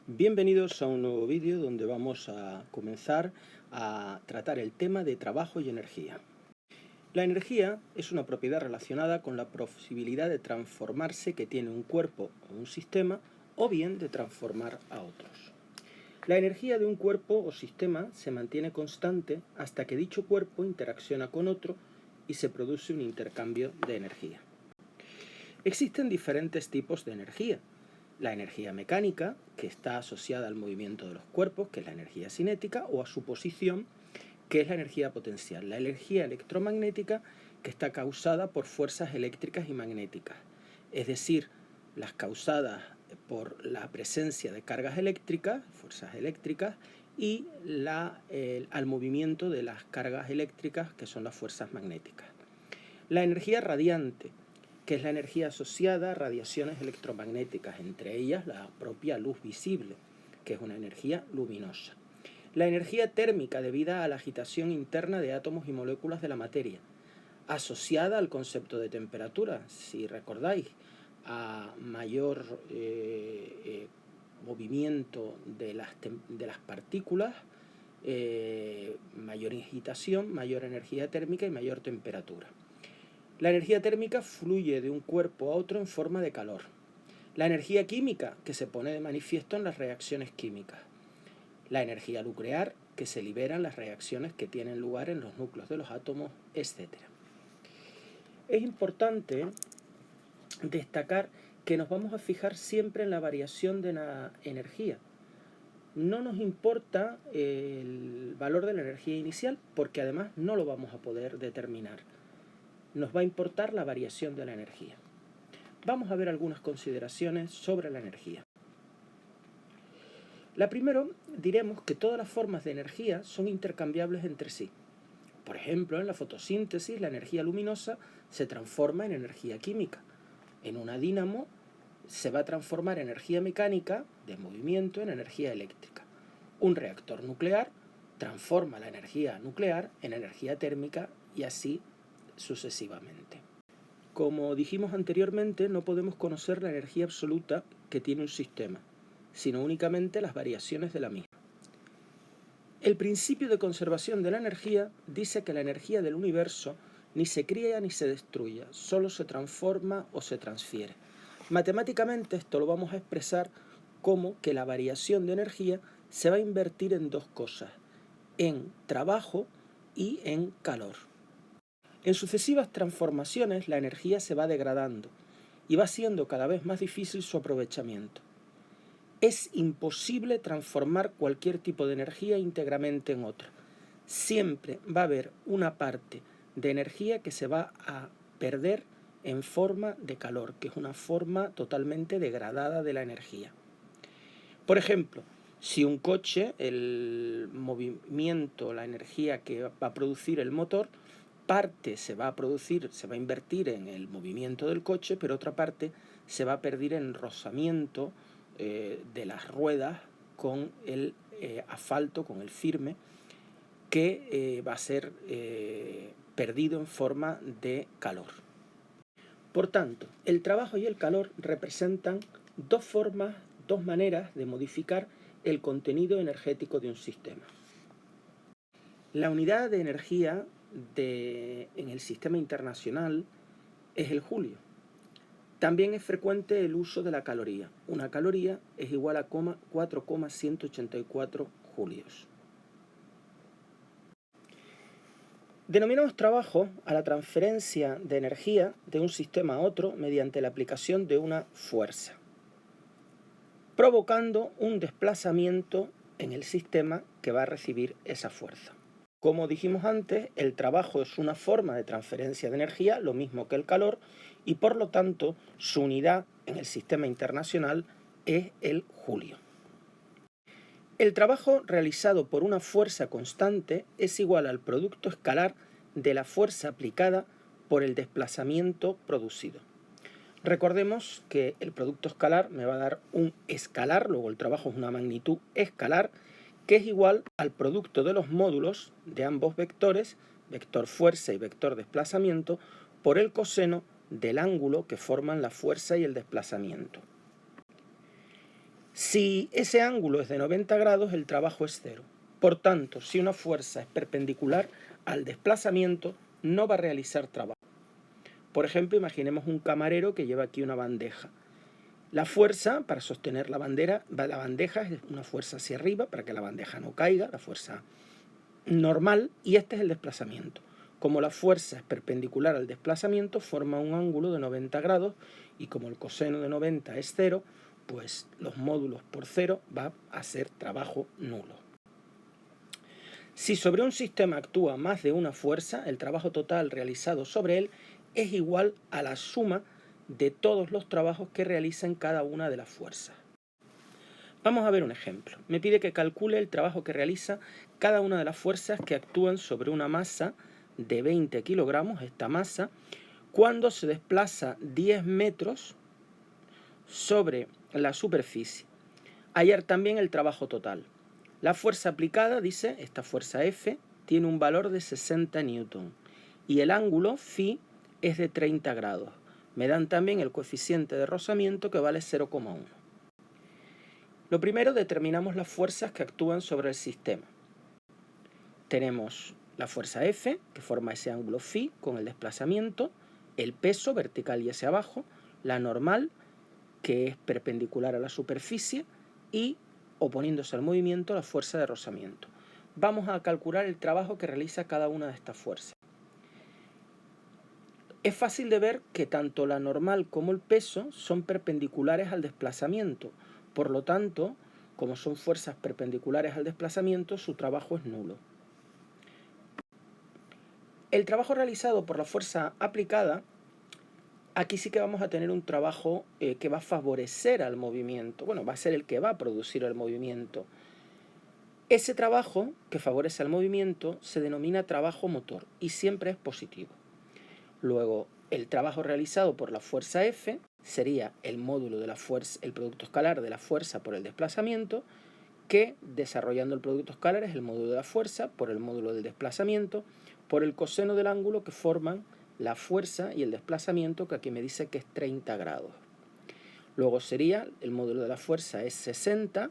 Bienvenidos a un nuevo vídeo donde vamos a comenzar a tratar el tema de trabajo y energía. La energía es una propiedad relacionada con la posibilidad de transformarse que tiene un cuerpo o un sistema o bien de transformar a otros. La energía de un cuerpo o sistema se mantiene constante hasta que dicho cuerpo interacciona con otro y se produce un intercambio de energía. Existen diferentes tipos de energía. La energía mecánica, que está asociada al movimiento de los cuerpos, que es la energía cinética, o a su posición, que es la energía potencial. La energía electromagnética, que está causada por fuerzas eléctricas y magnéticas, es decir, las causadas por la presencia de cargas eléctricas, fuerzas eléctricas, y al movimiento de las cargas eléctricas, que son las fuerzas magnéticas. La energía radiante, que es la energía asociada a radiaciones electromagnéticas, entre ellas la propia luz visible, que es una energía luminosa. La energía térmica, debida a la agitación interna de átomos y moléculas de la materia, asociada al concepto de temperatura. Si recordáis, a mayor movimiento de las partículas, mayor agitación, mayor energía térmica y mayor temperatura. La energía térmica fluye de un cuerpo a otro en forma de calor. La energía química, que se pone de manifiesto en las reacciones químicas. La energía nuclear, que se libera en las reacciones que tienen lugar en los núcleos de los átomos, etc. Es importante destacar que nos vamos a fijar siempre en la variación de la energía. No nos importa el valor de la energía inicial, porque además no lo vamos a poder determinar. Nos va a importar la variación de la energía. Vamos a ver algunas consideraciones sobre la energía. La primera, diremos que todas las formas de energía son intercambiables entre sí. Por ejemplo, en la fotosíntesis, la energía luminosa se transforma en energía química. En una dínamo se va a transformar energía mecánica de movimiento en energía eléctrica. Un reactor nuclear transforma la energía nuclear en energía térmica y así sucesivamente. Como dijimos anteriormente, no podemos conocer la energía absoluta que tiene un sistema, sino únicamente las variaciones de la misma. El principio de conservación de la energía dice que la energía del universo ni se crea ni se destruye, solo se transforma o se transfiere. Matemáticamente esto lo vamos a expresar como que la variación de energía se va a invertir en dos cosas, en trabajo y en calor. En sucesivas transformaciones la energía se va degradando y va siendo cada vez más difícil su aprovechamiento. Es imposible transformar cualquier tipo de energía íntegramente en otra. Siempre va a haber una parte de energía que se va a perder en forma de calor, que es una forma totalmente degradada de la energía. Por ejemplo, si un coche, el movimiento, la energía que va a producir el motor, parte se va a invertir en el movimiento del coche, pero otra parte se va a perder en rozamiento de las ruedas con el asfalto, con el firme, que va a ser perdido en forma de calor. Por tanto, el trabajo y el calor representan dos maneras de modificar el contenido energético de un sistema. La unidad de energía en el sistema internacional es el julio. También es frecuente el uso de la caloría. Una caloría es igual a 4,184 julios. Denominamos trabajo a la transferencia de energía de un sistema a otro mediante la aplicación de una fuerza, provocando un desplazamiento en el sistema que va a recibir esa fuerza. Como dijimos antes, el trabajo es una forma de transferencia de energía, lo mismo que el calor, y por lo tanto su unidad en el sistema internacional es el julio. El trabajo realizado por una fuerza constante es igual al producto escalar de la fuerza aplicada por el desplazamiento producido. Recordemos que el producto escalar me va a dar un escalar, luego el trabajo es una magnitud escalar, que es igual al producto de los módulos de ambos vectores, vector fuerza y vector desplazamiento, por el coseno del ángulo que forman la fuerza y el desplazamiento. Si ese ángulo es de 90 grados, el trabajo es cero. Por tanto, si una fuerza es perpendicular al desplazamiento, no va a realizar trabajo. Por ejemplo, imaginemos un camarero que lleva aquí una bandeja. La fuerza para sostener la bandeja es una fuerza hacia arriba para que la bandeja no caiga, la fuerza normal, y este es el desplazamiento. Como la fuerza es perpendicular al desplazamiento, forma un ángulo de 90 grados y como el coseno de 90 es cero, pues los módulos por cero va a ser trabajo nulo. Si sobre un sistema actúa más de una fuerza, el trabajo total realizado sobre él es igual a la suma de todos los trabajos que realizan cada una de las fuerzas. Vamos a ver un ejemplo. Me pide que calcule el trabajo que realiza cada una de las fuerzas que actúan sobre una masa de 20 kilogramos, esta masa, cuando se desplaza 10 metros sobre la superficie. Hallar también el trabajo total. La fuerza aplicada, dice, esta fuerza F, tiene un valor de 60 newton y el ángulo phi es de 30 grados. Me dan también el coeficiente de rozamiento que vale 0,1. Lo primero, determinamos las fuerzas que actúan sobre el sistema. Tenemos la fuerza F, que forma ese ángulo phi con el desplazamiento, el peso vertical y hacia abajo, la normal, que es perpendicular a la superficie, y, oponiéndose al movimiento, la fuerza de rozamiento. Vamos a calcular el trabajo que realiza cada una de estas fuerzas. Es fácil de ver que tanto la normal como el peso son perpendiculares al desplazamiento. Por lo tanto, como son fuerzas perpendiculares al desplazamiento, su trabajo es nulo. El trabajo realizado por la fuerza aplicada, aquí sí que vamos a tener un trabajo que va a favorecer al movimiento. Bueno, va a ser el que va a producir el movimiento. Ese trabajo que favorece al movimiento se denomina trabajo motor y siempre es positivo. Luego, el trabajo realizado por la fuerza F sería el módulo de la fuerza, el producto escalar de la fuerza por el desplazamiento, que desarrollando el producto escalar es el módulo de la fuerza por el módulo del desplazamiento, por el coseno del ángulo que forman la fuerza y el desplazamiento, que aquí me dice que es 30 grados. Luego sería el módulo de la fuerza es 60,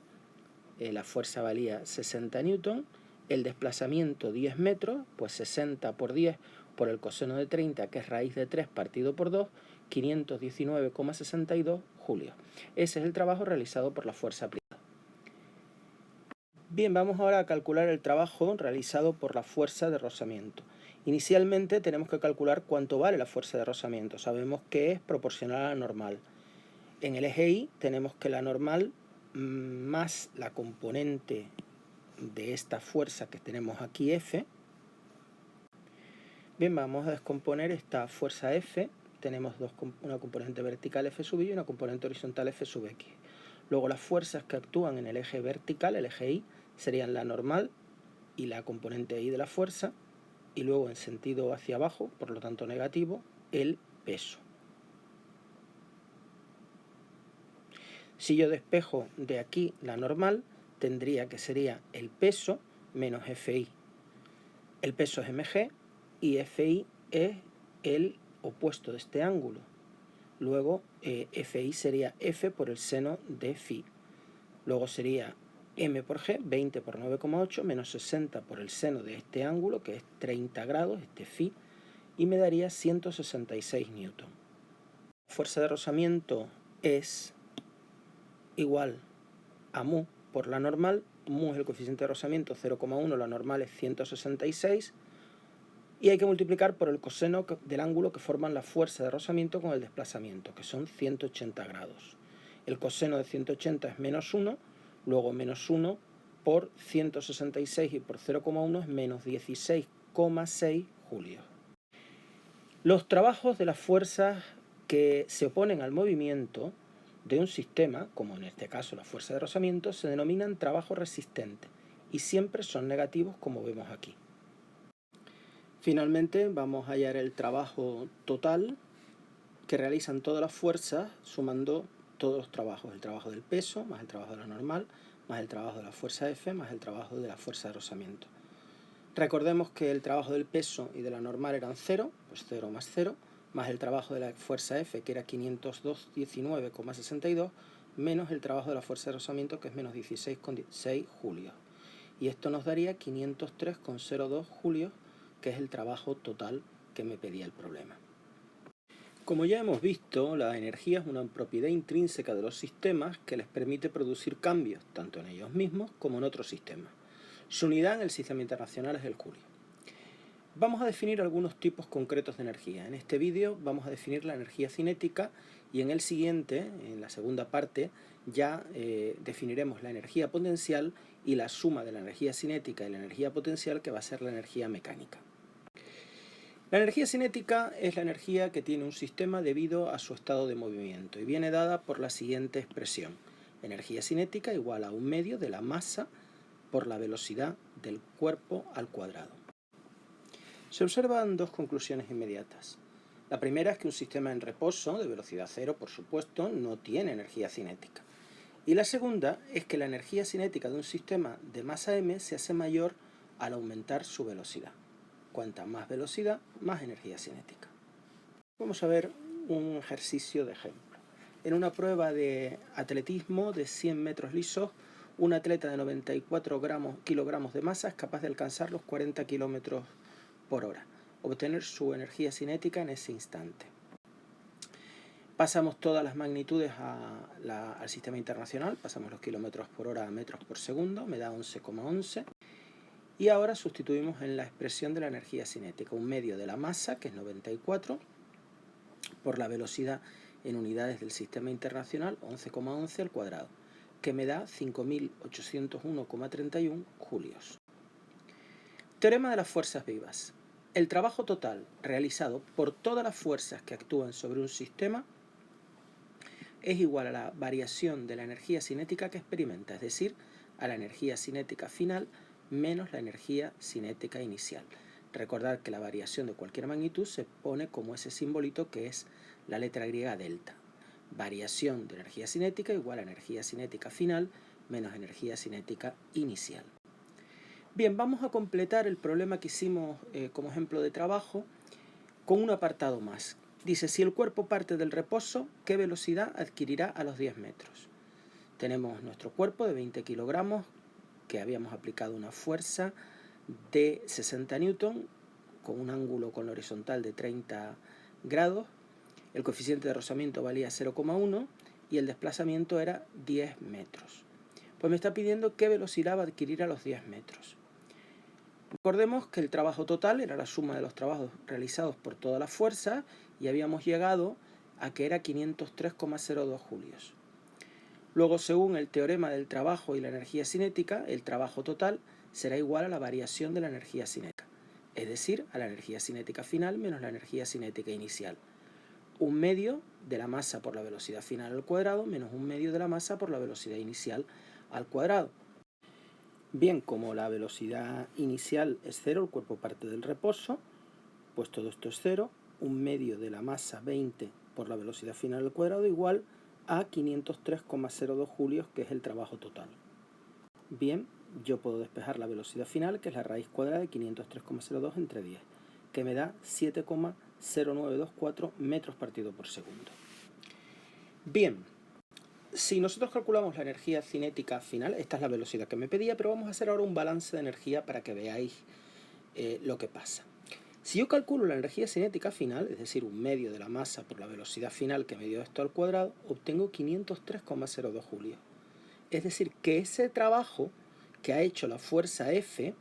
la fuerza valía 60 newton, el desplazamiento 10 metros, pues 60 por 10 por el coseno de 30, que es raíz de 3 partido por 2, 519,62 julios. Ese es el trabajo realizado por la fuerza aplicada. Bien, vamos ahora a calcular el trabajo realizado por la fuerza de rozamiento. Inicialmente tenemos que calcular cuánto vale la fuerza de rozamiento. Sabemos que es proporcional a la normal. En el eje Y tenemos que la normal más la componente de esta fuerza que tenemos aquí, F. Bien, vamos a descomponer esta fuerza F. Tenemos una componente vertical F sub Y y una componente horizontal F sub X. Luego las fuerzas que actúan en el eje vertical, el eje Y, serían la normal y la componente Y de la fuerza, y luego en sentido hacia abajo, por lo tanto negativo, el peso. Si yo despejo de aquí la normal, tendría que sería el peso menos FI. El peso es mg y FI es el opuesto de este ángulo. Luego FI sería F por el seno de phi. Luego sería M por G, 20 por 9,8, menos 60 por el seno de este ángulo, que es 30 grados, este phi, y me daría 166 newton. La fuerza de rozamiento es igual a mu por la normal. Mu es el coeficiente de rozamiento, 0,1, la normal es 166, y hay que multiplicar por el coseno del ángulo que forman la fuerza de rozamiento con el desplazamiento, que son 180 grados. El coseno de 180 es menos 1, luego menos 1 por 166 y por 0,1 es menos 16,6 julios. Los trabajos de las fuerzas que se oponen al movimiento de un sistema, como en este caso la fuerza de rozamiento, se denominan trabajo resistente y siempre son negativos, como vemos aquí. Finalmente vamos a hallar el trabajo total que realizan todas las fuerzas sumando todos los trabajos, el trabajo del peso, más el trabajo de la normal, más el trabajo de la fuerza F, más el trabajo de la fuerza de rozamiento. Recordemos que el trabajo del peso y de la normal eran 0, pues 0 más 0, más el trabajo de la fuerza F, que era 519,62, menos el trabajo de la fuerza de rozamiento, que es menos 16,6 julios. Y esto nos daría 503,02 julios, que es el trabajo total que me pedía el problema. Como ya hemos visto, la energía es una propiedad intrínseca de los sistemas que les permite producir cambios, tanto en ellos mismos como en otros sistemas. Su unidad en el sistema internacional es el julio. Vamos a definir algunos tipos concretos de energía. En este vídeo vamos a definir la energía cinética y en el siguiente, en la segunda parte, ya definiremos la energía potencial y la suma de la energía cinética y la energía potencial, que va a ser la energía mecánica. La energía cinética es la energía que tiene un sistema debido a su estado de movimiento y viene dada por la siguiente expresión. Energía cinética igual a un medio de la masa por la velocidad del cuerpo al cuadrado. Se observan dos conclusiones inmediatas. La primera es que un sistema en reposo, de velocidad cero, por supuesto, no tiene energía cinética. Y la segunda es que la energía cinética de un sistema de masa m se hace mayor al aumentar su velocidad. Cuanta más velocidad, más energía cinética. Vamos a ver un ejercicio de ejemplo. En una prueba de atletismo de 100 metros lisos, un atleta de 94 kilogramos de masa es capaz de alcanzar los 40 kilómetros por hora, obtener su energía cinética en ese instante. Pasamos todas las magnitudes al sistema internacional, pasamos los kilómetros por hora a metros por segundo, me da 11,11. Y ahora sustituimos en la expresión de la energía cinética un medio de la masa, que es 94, por la velocidad en unidades del sistema internacional, 11,11 al cuadrado, que me da 5.801,31 julios. Teorema de las fuerzas vivas. El trabajo total realizado por todas las fuerzas que actúan sobre un sistema es igual a la variación de la energía cinética que experimenta, es decir, a la energía cinética final menos la energía cinética inicial. Recordad que la variación de cualquier magnitud se pone como ese simbolito que es la letra griega delta. Variación de energía cinética igual a energía cinética final menos energía cinética inicial. Bien, vamos a completar el problema que hicimos como ejemplo de trabajo con un apartado más. Dice, si el cuerpo parte del reposo, ¿qué velocidad adquirirá a los 10 metros? Tenemos nuestro cuerpo de 20 kilogramos, que habíamos aplicado una fuerza de 60 newton con un ángulo con la horizontal de 30 grados. El coeficiente de rozamiento valía 0,1 y el desplazamiento era 10 metros. Pues me está pidiendo qué velocidad va a adquirir a los 10 metros. Recordemos que el trabajo total era la suma de los trabajos realizados por todas las fuerzas y habíamos llegado a que era 503,02 julios. Luego, según el teorema del trabajo y la energía cinética, el trabajo total será igual a la variación de la energía cinética, es decir, a la energía cinética final menos la energía cinética inicial. Un medio de la masa por la velocidad final al cuadrado menos un medio de la masa por la velocidad inicial al cuadrado. Bien, como la velocidad inicial es cero, el cuerpo parte del reposo, pues todo esto es cero. Un medio de la masa 20 por la velocidad final al cuadrado igual a 503,02 julios, que es el trabajo total. Bien, yo puedo despejar la velocidad final, que es la raíz cuadrada de 503,02 entre 10, que me da 7,0924 metros partido por segundo. Bien, si nosotros calculamos la energía cinética final, esta es la velocidad que me pedía, pero vamos a hacer ahora un balance de energía para que veáis lo que pasa. Si yo calculo la energía cinética final, es decir, un medio de la masa por la velocidad final que me dio esto al cuadrado, obtengo 503,02 julios. Es decir, que ese trabajo que ha hecho la fuerza F,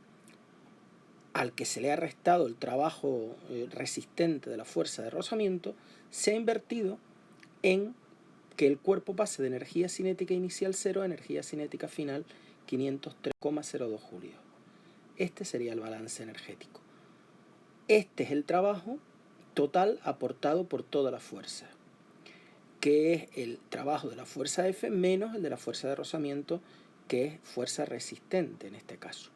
al que se le ha restado el trabajo resistente de la fuerza de rozamiento, se ha invertido en que el cuerpo pase de energía cinética inicial 0 a energía cinética final 503,02 julios. Este sería el balance energético. Este es el trabajo total aportado por toda la fuerza, que es el trabajo de la fuerza F menos el de la fuerza de rozamiento, que es fuerza resistente en este caso.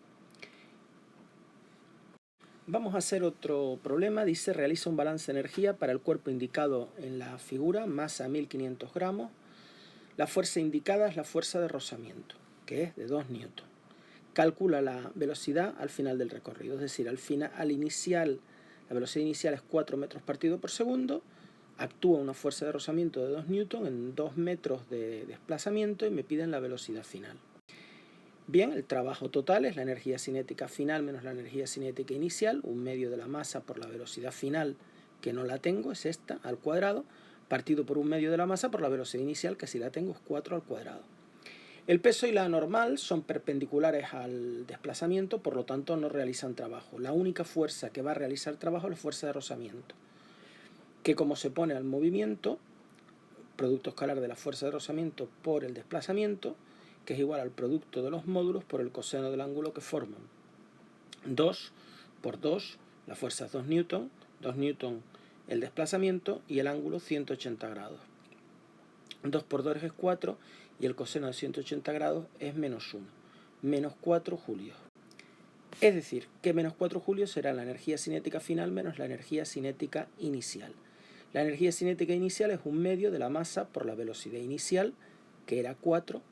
Vamos a hacer otro problema. Dice, realiza un balance de energía para el cuerpo indicado en la figura, masa 1500 gramos. La fuerza indicada es la fuerza de rozamiento, que es de 2 newton. Calcula la velocidad al final del recorrido, es decir, al inicial, la velocidad inicial es 4 metros partido por segundo, Actúa una fuerza de rozamiento de 2 newton en 2 metros de desplazamiento y me piden la velocidad final. Bien, el trabajo total es la energía cinética final menos la energía cinética inicial, 1/2 de la masa por la velocidad final, que no la tengo, es esta, al cuadrado, partido por 1/2 de la masa por la velocidad inicial, que si la tengo es 4 al cuadrado. El peso y la normal son perpendiculares al desplazamiento, por lo tanto no realizan trabajo. La única fuerza que va a realizar trabajo es la fuerza de rozamiento, que como se pone al movimiento, producto escalar de la fuerza de rozamiento por el desplazamiento, que es igual al producto de los módulos por el coseno del ángulo que forman. 2 por 2, la fuerza es 2 newton, 2 newton el desplazamiento y el ángulo 180 grados. 2 por 2 es 4 y el coseno de 180 grados es -1, menos 4 julios. Es decir, que menos 4 julios será la energía cinética final menos la energía cinética inicial. La energía cinética inicial es 1/2 de la masa por la velocidad inicial, que era 4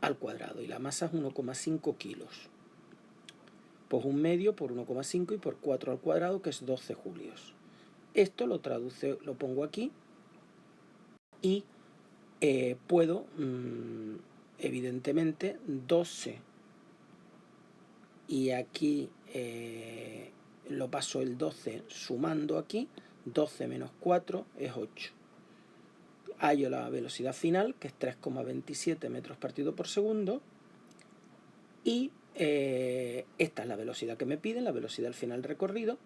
al cuadrado, y la masa es 1,5 kilos. Pues 1/2 por 1,5 y por 4 al cuadrado, que es 12 julios. Esto lo pongo aquí y puedo, evidentemente, 12, y aquí lo paso el 12 sumando aquí, 12 menos 4 es 8. Hallo la velocidad final, que es 3,27 metros partido por segundo, y esta es la velocidad que me piden, la velocidad al final recorrido,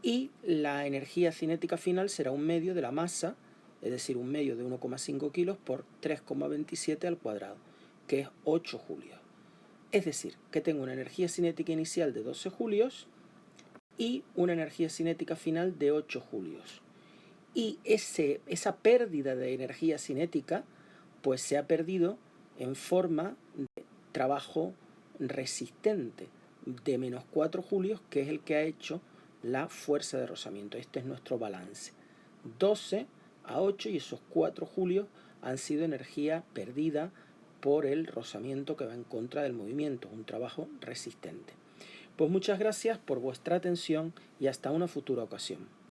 y la energía cinética final será 1/2 de la masa, es decir, 1/2 de 1,5 kilos por 3,27 al cuadrado, que es 8 julios. Es decir, que tengo una energía cinética inicial de 12 julios y una energía cinética final de 8 julios. Y esa pérdida de energía cinética pues se ha perdido en forma de trabajo resistente de menos 4 julios, que es el que ha hecho la fuerza de rozamiento. Este es nuestro balance. 12 a 8 y esos 4 julios han sido energía perdida por el rozamiento que va en contra del movimiento, un trabajo resistente. Pues muchas gracias por vuestra atención y hasta una futura ocasión.